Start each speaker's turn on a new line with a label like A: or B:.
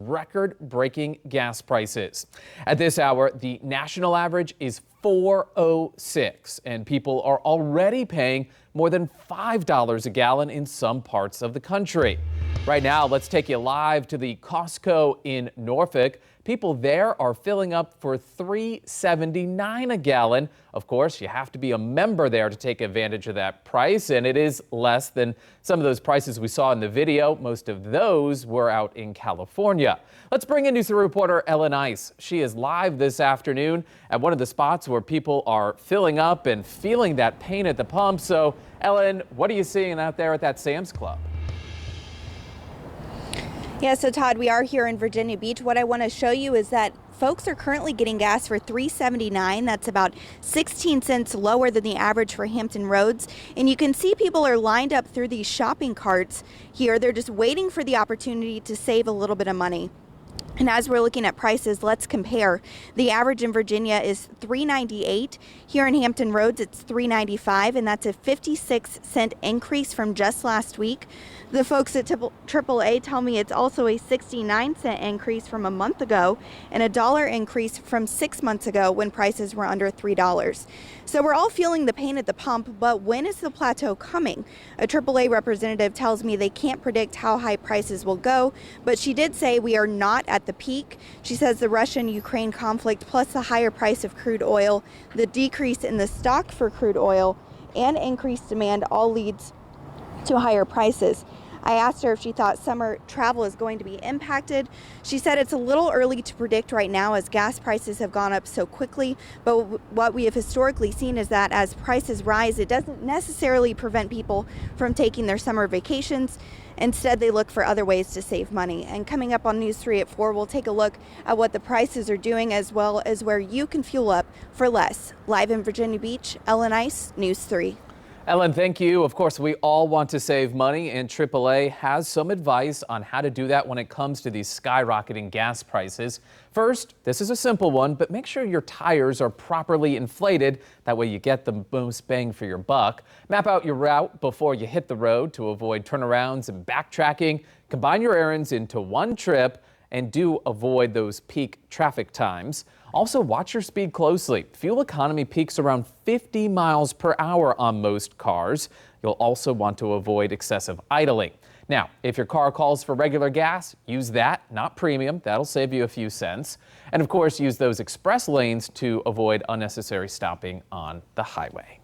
A: record-breaking gas prices. At this hour, the national average is $4.06, and people are already paying more than $5 a gallon in some parts of the country. Right now, let's take you live to the Costco in Norfolk. People there are filling up for $3.79 a gallon. Of course, you have to be a member there to take advantage of that price, and it is less than some of those prices we saw in the video. Most of those were out in California. Let's bring in News 3 reporter Ellen Ice. She is live this afternoon at one of the spots where people are filling up and feeling that pain at the pump. So, Ellen, what are you seeing out there at that Sam's Club?
B: Yeah, so Todd, we are here in Virginia Beach. What I want to show you is that folks are currently getting gas for $3.79. That's about 16 cents lower than the average for Hampton Roads. And you can see people are lined up through these shopping carts here. They're just waiting for the opportunity to save a little bit of money. And as we're looking at prices, let's compare. The average in Virginia is $3.98. Here in Hampton Roads, it's $3.95, and that's a 56-cent increase from just last week. The folks at AAA tell me it's also a 69-cent increase from a month ago and a $1 increase from 6 months ago when prices were under $3. So we're all feeling the pain at the pump, but when is the plateau coming? A AAA representative tells me they can't predict how high prices will go, but she did say we are not at the peak. She says the Russian-Ukraine conflict plus the higher price of crude oil, the decrease in the stock for crude oil, and increased demand all leads to higher prices. I asked her if she thought summer travel is going to be impacted. She said it's a little early to predict right now as gas prices have gone up so quickly, but what we have historically seen is that as prices rise, it doesn't necessarily prevent people from taking their summer vacations. Instead, they look for other ways to save money. And coming up on News 3 at 4, we'll take a look at what the prices are doing as well as where you can fuel up for less. Live in Virginia Beach, Ellen Ice, News 3.
A: Ellen, thank you. Of course, we all want to save money, and AAA has some advice on how to do that when it comes to these skyrocketing gas prices. First, this is a simple one, but make sure your tires are properly inflated. That way you get the most bang for your buck. Map out your route before you hit the road to avoid turnarounds and backtracking. Combine your errands into one trip and do avoid those peak traffic times. Also, watch your speed closely. Fuel economy peaks around 50 miles per hour on most cars. You'll also want to avoid excessive idling. Now, if your car calls for regular gas, use that, not premium. That'll save you a few cents. And of course, use those express lanes to avoid unnecessary stopping on the highway.